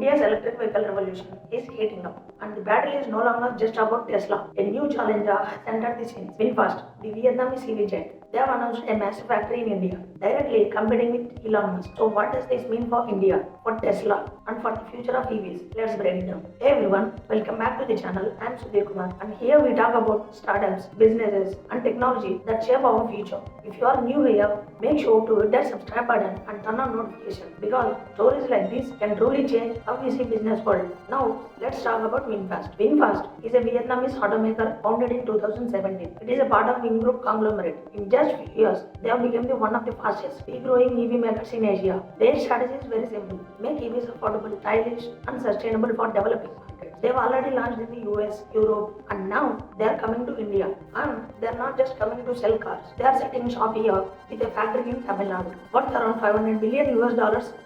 India's electric vehicle revolution is heating up, and the battle is no longer just about Tesla. A new challenger has entered the scene. VinFast, the Vietnamese EV giant, they have announced a massive factory in India, directly competing with Elon Musk. So what does this mean for India, for Tesla, and for the future of EVs? Let's break it down. Hey everyone, welcome back to the channel. I'm Sudhir Kumar, and here we talk about startups, businesses, and technology that shape our future. If you are new here, make sure to hit that subscribe button and turn on notifications, because stories like this can truly change how we see business world. Now, let's talk about VinFast. VinFast is a Vietnamese automaker founded in 2017. It is a part of Vingroup conglomerate. In just few years, they have become one of the fastest growing EV makers in Asia. Their strategy is very simple: make EVs affordable, stylish, and sustainable for developing markets. They've already launched in the US, Europe, and now they are coming to India. And they're not just coming to sell cars. They are setting shop here with a factory in Tamil Nadu, worth around $500 billion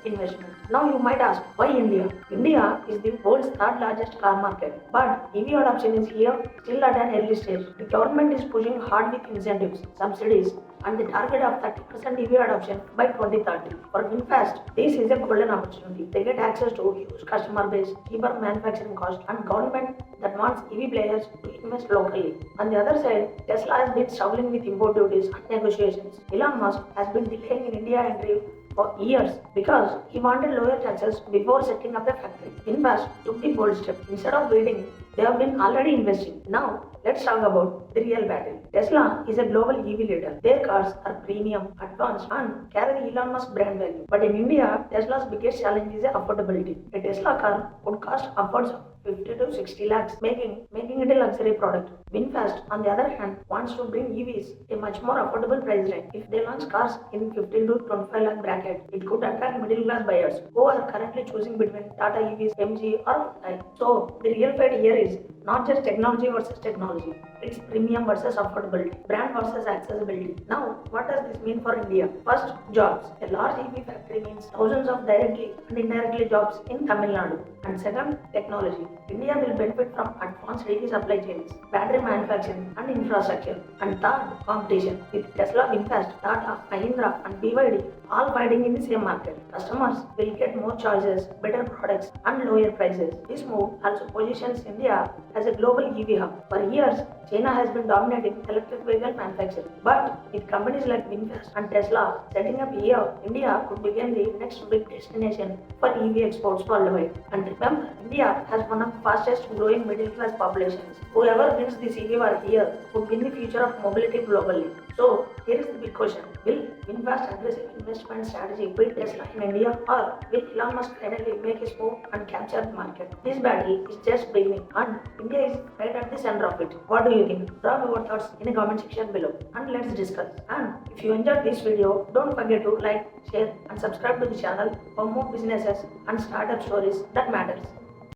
investment. Now you might ask, why India? India is the world's third largest car market, but EV adoption is here still at an early stage. The government is pushing hard with incentives, subsidies, and the target of 30% EV adoption by 2030. For VinFast, this is a golden opportunity. They get access to huge customer base, cheaper manufacturing cost, and government that wants EV players to invest locally. On the other side, Tesla has been struggling with import duties and negotiations. Elon Musk has been delaying in India entry for years because he wanted lower taxes before setting up a factory. VinFast took the bold step. Instead of waiting, they have been already investing. Now, let's talk about the real battle. Tesla is a global EV leader. Their cars are premium, advanced, and carry the Elon Musk brand value. But in India, Tesla's biggest challenge is affordability. A Tesla car would cost upwards of 50 to 60 lakhs, making it a luxury product. VinFast, on the other hand, wants to bring EVs a much more affordable price range. If they launch cars in 15 to 25 lakh bracket, it could attract middle class buyers who are currently choosing between Tata EVs, MG, or Hyundai. So the real fight here is not just technology versus technology. It's premium versus affordability, brand versus accessibility. Now, what does this mean for India? First, jobs. A large EV factory means thousands of directly and indirectly jobs in Tamil Nadu. And second, technology. India will benefit from advanced EV supply chains, battery manufacturing, and infrastructure. And third, competition. With Tesla, VinFast, Tata, Mahindra, and BYD all fighting in the same market, customers will get more choices, better products, and lower prices. This move also positions India as a global EV hub. For years, China has been dominating electric vehicle manufacturing. But with companies like VinFast and Tesla setting up here, India could become the next big destination for EV exports worldwide. And remember, India has one of the fastest growing middle class populations. Whoever wins this EV war here would win the future of mobility globally. So, here is the big question. Will VinFast aggressive investment strategy beat Tesla in India, or will Elon Musk finally make his move and capture the market? This battle is just beginning, and India is right at the center of it. What do you think? Drop your thoughts in the comment section below and let's discuss. And if you enjoyed this video, don't forget to like, share, and subscribe to the channel for more businesses and startup stories that matters.